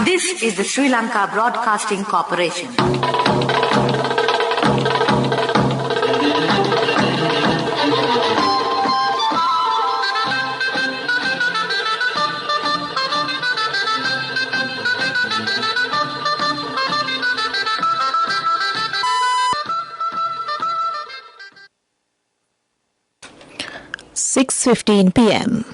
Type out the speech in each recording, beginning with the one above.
This is the Sri Lanka Broadcasting Corporation. (6:15 p.m.)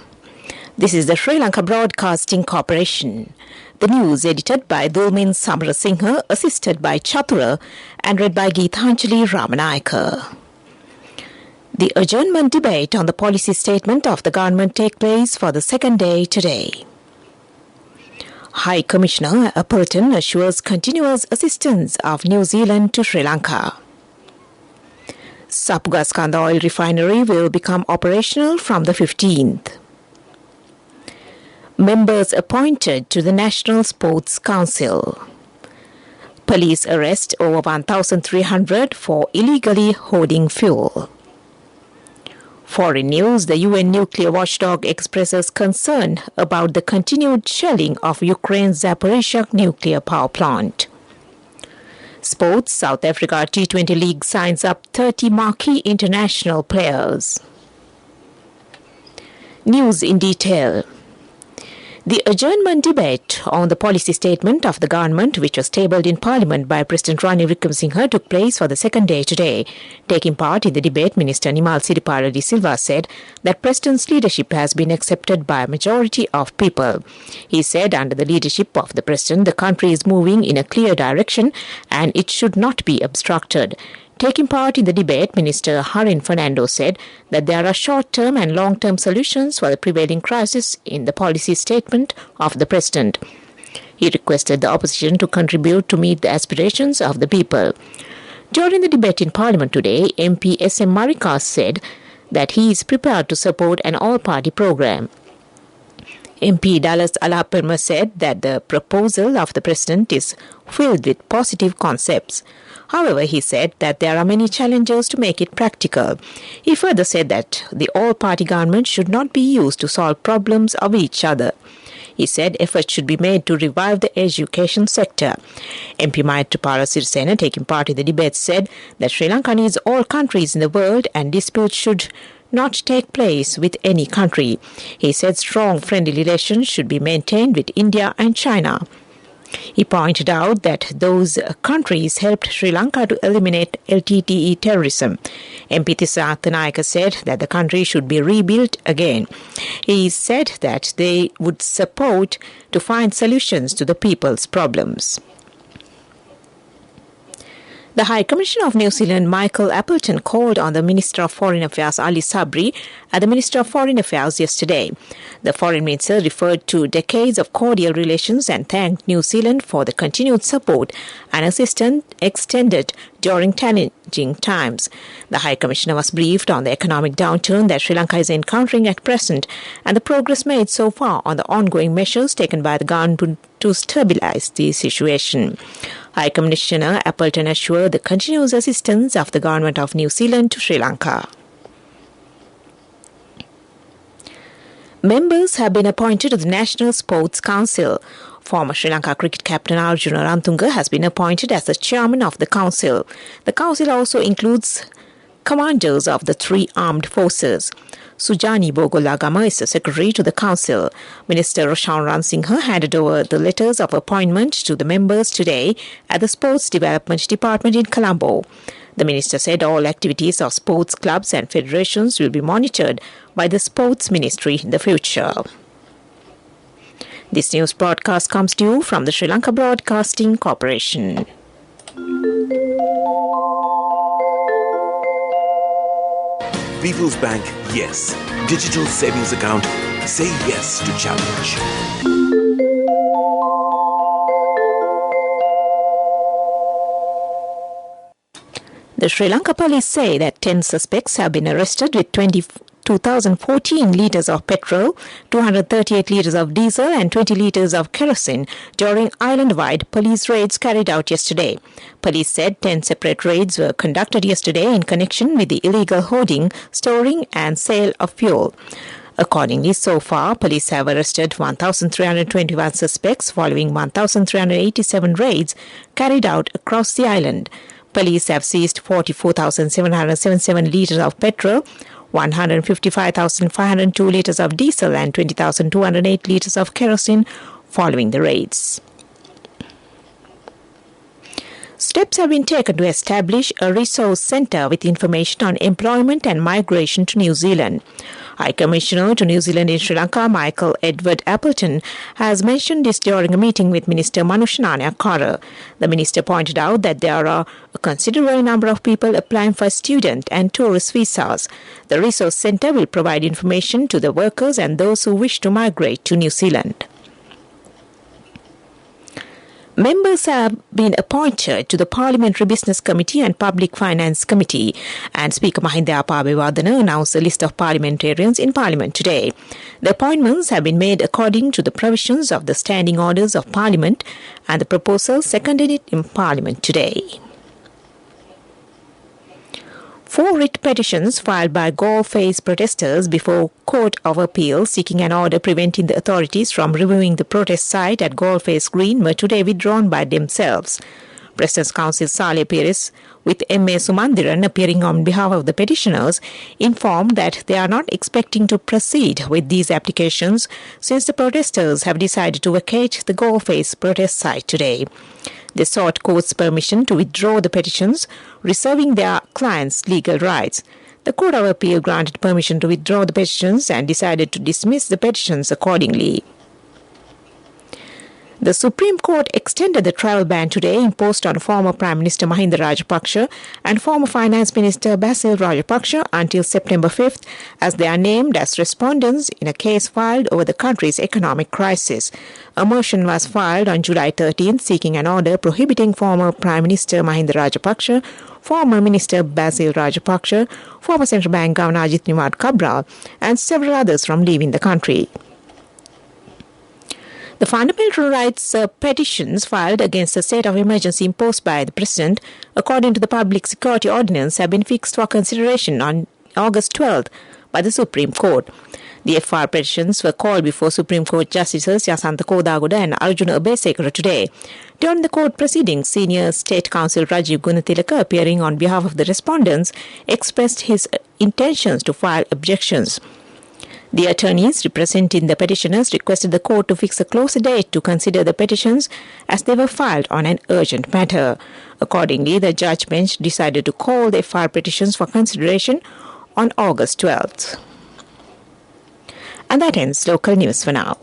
This is the Sri Lanka Broadcasting Corporation. The news edited by Dulmin Samarasinghe, assisted by Chatura, and read by Geethanjali Ramanayaka. The adjournment debate on the policy statement of the government take place for the second day today. High Commissioner Appleton assures continuous assistance of New Zealand to Sri Lanka. Sapugaskanda oil refinery will become operational from the 15th. Members appointed to the National Sports Council. Police arrest over 1,300 for illegally hoarding fuel. Foreign news, the UN nuclear watchdog expresses concern about the continued shelling of Ukraine's Zaporizhzhia nuclear power plant. Sports, South Africa T20 League signs up 30 marquee international players. News in detail. The adjournment debate on the policy statement of the government, which was tabled in Parliament by President Ranil Wickremesinghe, took place for the second day today. Taking part in the debate, Minister Nimal Siripala de Silva said that President's leadership has been accepted by a majority of people. He said under the leadership of the President, the country is moving in a clear direction and it should not be obstructed. Taking part in the debate, Minister Harin Fernando said that there are short-term and long-term solutions for the prevailing crisis in the policy statement of the President. He requested the opposition to contribute to meet the aspirations of the people. During the debate in Parliament today, MP S.M. Marikas said that he is prepared to support an all-party program. MP Dallas Alapelma said that the proposal of the President is filled with positive concepts. However, he said that there are many challenges to make it practical. He further said that the all-party government should not be used to solve problems of each other. He said efforts should be made to revive the education sector. MP Maithripala Sirisena, taking part in the debate, said that Sri Lanka needs all countries in the world and disputes should not take place with any country. He said strong friendly relations should be maintained with India and China. He pointed out that those countries helped Sri Lanka to eliminate LTTE terrorism. MP Tissa Attanayaka said that the country should be rebuilt again. He said that they would support to find solutions to the people's problems. The High Commissioner of New Zealand, Michael Appleton, called on the Minister of Foreign Affairs, Ali Sabri, at the Minister of Foreign Affairs yesterday. The Foreign Minister referred to decades of cordial relations and thanked New Zealand for the continued support and assistance extended during challenging times. The High Commissioner was briefed on the economic downturn that Sri Lanka is encountering at present and the progress made so far on the ongoing measures taken by the government to stabilize the situation. High Commissioner Appleton assured the continuous assistance of the Government of New Zealand to Sri Lanka. Members have been appointed to the National Sports Council. Former Sri Lanka cricket captain Arjuna Rantunga has been appointed as the chairman of the council. The council also includes commanders of the three armed forces. Sujani Bogolagama is the secretary to the council. Minister Roshan Ransinghe handed over the letters of appointment to the members today at the Sports Development Department in Colombo. The minister said all activities of sports clubs and federations will be monitored by the Sports Ministry in the future. This news broadcast comes to you from the Sri Lanka Broadcasting Corporation. People's Bank, yes. Digital savings account, say yes to challenge. The Sri Lanka police say that 10 suspects have been arrested with 2,014 litres of petrol, 238 litres of diesel and 20 litres of kerosene during island-wide police raids carried out yesterday. Police said 10 separate raids were conducted yesterday in connection with the illegal hoarding, storing and sale of fuel. Accordingly, so far, police have arrested 1,321 suspects following 1,387 raids carried out across the island. Police have seized 44,777 litres of petrol, 155,502 litres of diesel and 20,208 litres of kerosene following the raids. Steps have been taken to establish a resource centre with information on employment and migration to New Zealand. High Commissioner to New Zealand in Sri Lanka, Michael Edward Appleton, has mentioned this during a meeting with Minister Manushananya Kara. The minister pointed out that there are a considerable number of people applying for student and tourist visas. The resource centre will provide information to the workers and those who wish to migrate to New Zealand. Members have been appointed to the Parliamentary Business Committee and Public Finance Committee, and Speaker Mahinda Apabewardena announced a list of parliamentarians in Parliament today. The appointments have been made according to the provisions of the Standing Orders of Parliament, and the proposal seconded it in Parliament today. 4 writ petitions filed by Galle-Face protesters before Court of Appeal seeking an order preventing the authorities from removing the protest site at Galle-Face Green were today withdrawn by themselves. President's Counsel Saleh Perez, with M.A. Sumandiran appearing on behalf of the petitioners, informed that they are not expecting to proceed with these applications since the protesters have decided to vacate the Galle-Face protest site today. They sought court's permission to withdraw the petitions, reserving their clients' legal rights. The Court of Appeal granted permission to withdraw the petitions and decided to dismiss the petitions accordingly. The Supreme Court extended the travel ban today imposed on former Prime Minister Mahinda Rajapaksa and former Finance Minister Basil Rajapaksa until September 5th, as they are named as respondents in a case filed over the country's economic crisis. A motion was filed on July 13th seeking an order prohibiting former Prime Minister Mahinda Rajapaksa, former Minister Basil Rajapaksa, former Central Bank Governor Ajit Nimad Cabral, and several others from leaving the country. The fundamental rights petitions filed against the state of emergency imposed by the President, according to the Public Security Ordinance, have been fixed for consideration on August 12th by the Supreme Court. The FR petitions were called before Supreme Court Justices Yasantha Kodagoda and Arjuna Abesekara today. During the court proceedings, Senior State Counsel Rajiv Gunatilaka, appearing on behalf of the respondents, expressed his intentions to file objections. The attorneys representing the petitioners requested the court to fix a closer date to consider the petitions as they were filed on an urgent matter. Accordingly, the judge bench decided to call the FR petitions for consideration on August 12th. And that ends local news for now.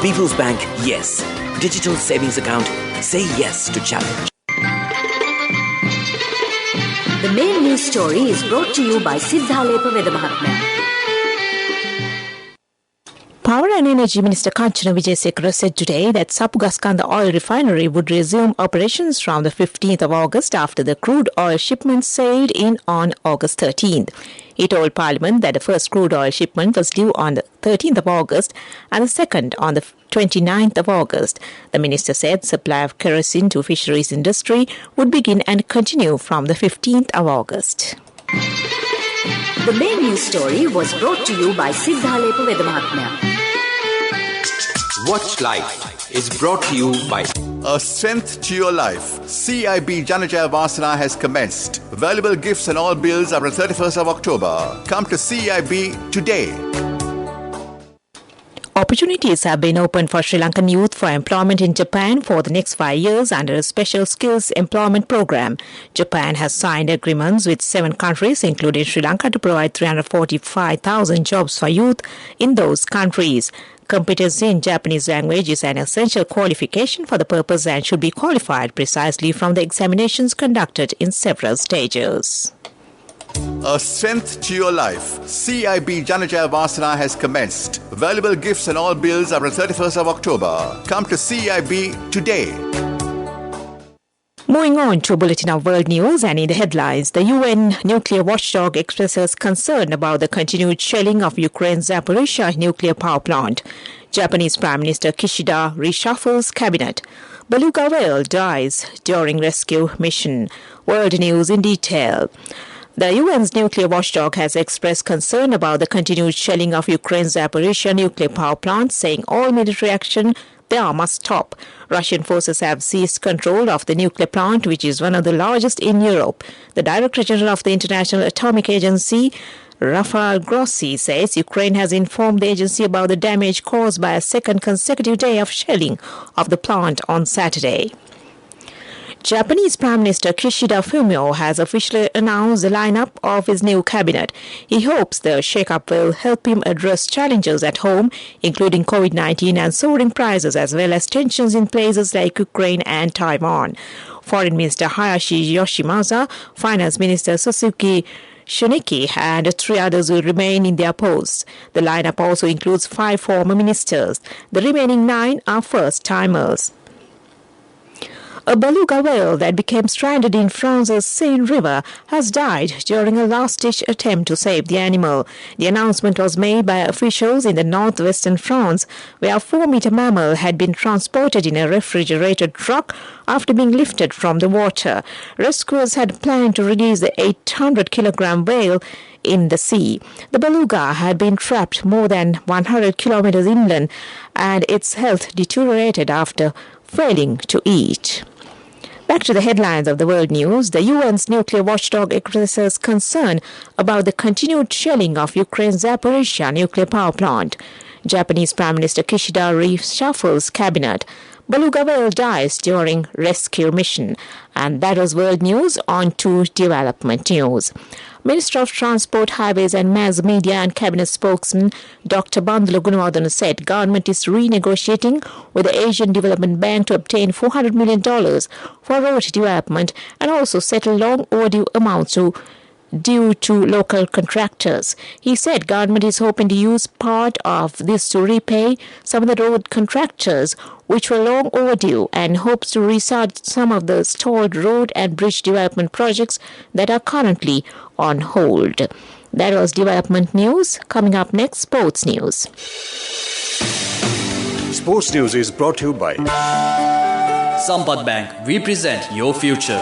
People's Bank, yes. Digital savings account, say yes to challenge. The main news story is brought to you by Siddhalepa Vedamahatmya. Power and Energy Minister Kanchana Wijesekara said today that Sapugaskanda oil refinery would resume operations from the 15th of August after the crude oil shipment sailed in on August 13th. He told Parliament that the first crude oil shipment was due on the 13th of August and the second on the 29th of August. The minister said supply of kerosene to fisheries industry would begin and continue from the 15th of August. The main news story was brought to you by Siddhalepa Vedamahatmya. Watch Life is brought to you by A Strength to Your Life. CIB Janajaya Vasana has commenced. Valuable gifts and all bills are on 31st of October. Come to CIB today. Opportunities have been opened for Sri Lankan youth for employment in Japan for the next 5 years under a special skills employment program. Japan has signed agreements with 7 countries, including Sri Lanka, to provide 345,000 jobs for youth in those countries. Competency in Japanese language is an essential qualification for the purpose and should be qualified precisely from the examinations conducted in several stages. A Strength to Your Life. CIB Janajaya Vasana has commenced. Valuable gifts and all bills are on 31st of October. Come to CIB today. Moving on to a bulletin of world news, and in the headlines, the UN nuclear watchdog expresses concern about the continued shelling of Ukraine's Zaporizhzhia nuclear power plant. Japanese Prime Minister Kishida reshuffles cabinet. Beluga whale dies during rescue mission. World news in detail. The UN's nuclear watchdog has expressed concern about the continued shelling of Ukraine's Zaporizhzhia nuclear power plant, saying all military action there must stop. Russian forces have seized control of the nuclear plant, which is one of the largest in Europe. The Director General of the International Atomic Agency, Rafael Grossi, says Ukraine has informed the agency about the damage caused by a second consecutive day of shelling of the plant on Saturday. Japanese Prime Minister Kishida Fumio has officially announced the lineup of his new cabinet. He hopes the shake-up will help him address challenges at home, including COVID-19 and soaring prices, as well as tensions in places like Ukraine and Taiwan. Foreign Minister Hayashi Yoshimasa, Finance Minister Suzuki Shunichi and 3 others will remain in their posts. The lineup also includes 5 former ministers. The remaining 9 are first-timers. A beluga whale that became stranded in France's Seine River has died during a last-ditch attempt to save the animal. The announcement was made by officials in the northwestern France, where a 4-meter mammal had been transported in a refrigerated truck after being lifted from the water. Rescuers had planned to release the 800-kilogram whale in the sea. The beluga had been trapped more than 100 kilometers inland, and its health deteriorated after failing to eat. Back to the headlines of the world news. The UN's nuclear watchdog expresses concern about the continued shelling of Ukraine's Zaporizhzhia nuclear power plant. Japanese Prime Minister Kishida reshuffles cabinet. Beluga whale dies during rescue mission. And that was world news. On to development news. Minister of Transport, Highways and Mass Media and Cabinet spokesman Dr. Bandula Gunawardena said government is renegotiating with the Asian Development Bank to obtain $400 million for road development and also settle long overdue amounts due to local contractors. He said government is hoping to use part of this to repay some of the road contractors which were long overdue, and hopes to restart some of the stalled road and bridge development projects that are currently on hold. That was development news. Coming up next, sports news. Sports news is brought to you by Sampath Bank. We present your future.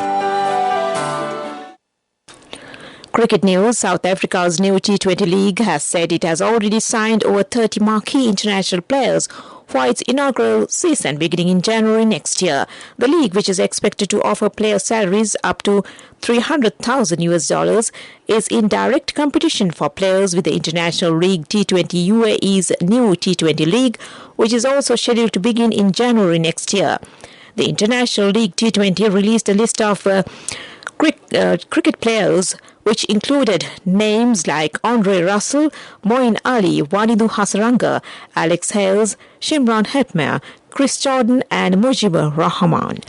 Cricket news. South Africa's new T20 league has said it has already signed over 30 marquee international players for its inaugural season beginning in January next year. The league, which is expected to offer player salaries up to $300,000, is in direct competition for players with the International League T20 UAE's new T20 league, which is also scheduled to begin in January next year. The International League T20 released a list of cricket players which included names like Andre Russell, Moeen Ali, Wanindu Hasaranga, Alex Hales, Shimron Hetmer, Chris Jordan and Mujibur Rahman.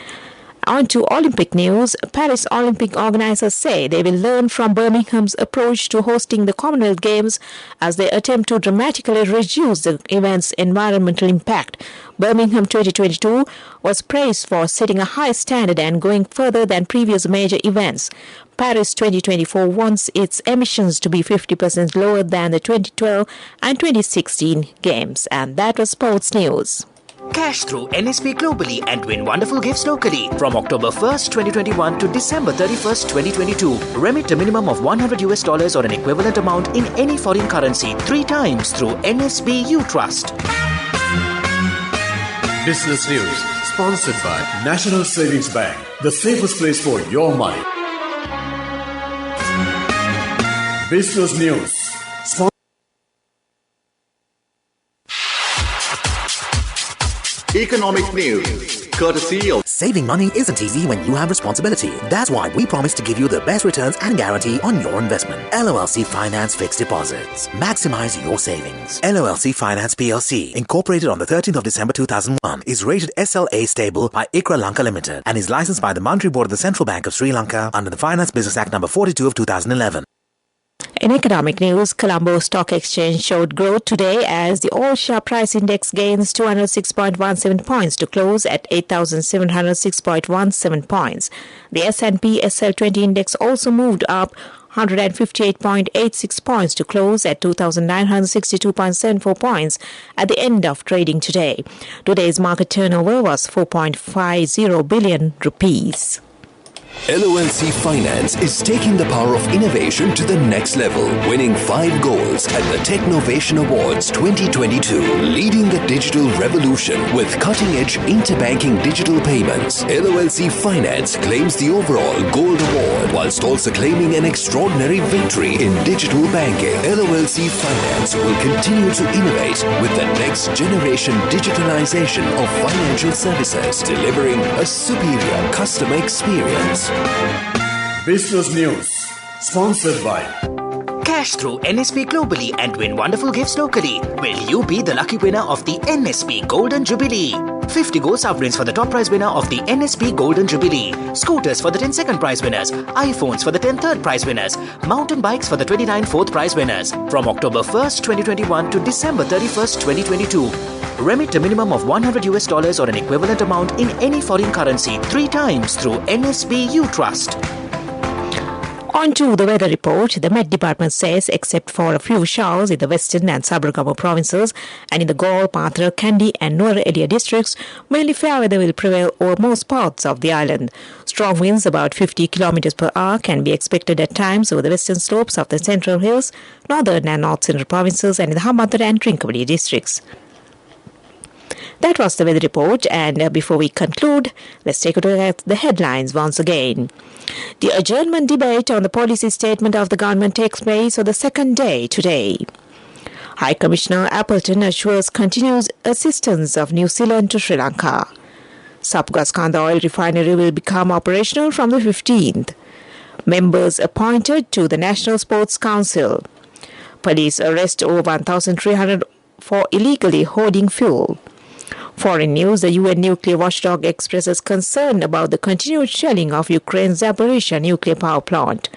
On to Olympic news. Paris Olympic organizers say they will learn from Birmingham's approach to hosting the Commonwealth Games as they attempt to dramatically reduce the event's environmental impact. Birmingham 2022 was praised for setting a high standard and going further than previous major events. Paris 2024 wants its emissions to be 50% lower than the 2012 and 2016 Games. And that was sports news. Cash through NSP globally and win wonderful gifts locally. From October 1st, 2021 to December 31st, 2022. Remit a minimum of $100 or an equivalent amount in any foreign currency 3 times through NSB U Trust. Business News, sponsored by National Savings Bank, the safest place for your money. Business News. Economic news, courtesy of Saving money isn't easy when you have responsibility. That's why we promise to give you the best returns and guarantee on your investment. LOLC Finance Fixed Deposits. Maximize your savings. LOLC Finance PLC, incorporated on the 13th of December 2001, is rated SLA stable by ICRA Lanka Limited and is licensed by the Monetary Board of the Central Bank of Sri Lanka under the Finance Business Act number 42 of 2011. In economic news, Colombo Stock Exchange showed growth today as the all-share price index gains 206.17 points to close at 8,706.17 points. The S&P SL20 index also moved up 158.86 points to close at 2,962.74 points at the end of trading today. Today's market turnover was 4.50 billion rupees. LOLC Finance is taking the power of innovation to the next level, winning 5 golds at the Technovation Awards 2022, leading the digital revolution with cutting-edge interbanking digital payments. LOLC Finance claims the overall gold award whilst also claiming an extraordinary victory in digital banking. LOLC Finance will continue to innovate with the next generation digitalization of financial services, delivering a superior customer experience. Business News, sponsored by Cash through NSP globally and win wonderful gifts locally. Will you be the lucky winner of the NSP Golden Jubilee? 50 gold sovereigns for the top prize winner of the NSP Golden Jubilee. Scooters for the 10 second prize winners. iPhones for the 10 third prize winners. Mountain bikes for the 29 fourth prize winners. From October 1st, 2021 to December 31st, 2022. Remit a minimum of $100 or an equivalent amount in any foreign currency 3 times through NSB U Trust. On to the weather report. The Met Department says, except for a few showers in the western and Sabaragamu provinces and in the Galle, Patra, Kandy and Nuwara Eliya districts, mainly fair weather will prevail over most parts of the island. Strong winds about 50 km per hour can be expected at times over the western slopes of the Central Hills, northern and north central provinces and in the Hambantota and Trincomalee districts. That was the weather report, and before we conclude, let's take a look at the headlines once again. The adjournment debate on the policy statement of the government takes place on the second day today. High Commissioner Appleton assures continuous assistance of New Zealand to Sri Lanka. Sapgaskanda oil refinery will become operational from the 15th. Members appointed to the National Sports Council. Police arrest over 1,300 for illegally hoarding fuel. Foreign news, the UN nuclear watchdog expresses concern about the continued shelling of Ukraine's Zaporizhzhia nuclear power plant.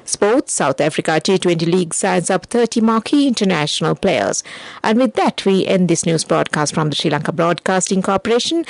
Sports, South Africa T20 League signs up 30 marquee international players. And with that, we end this news broadcast from the Sri Lanka Broadcasting Corporation.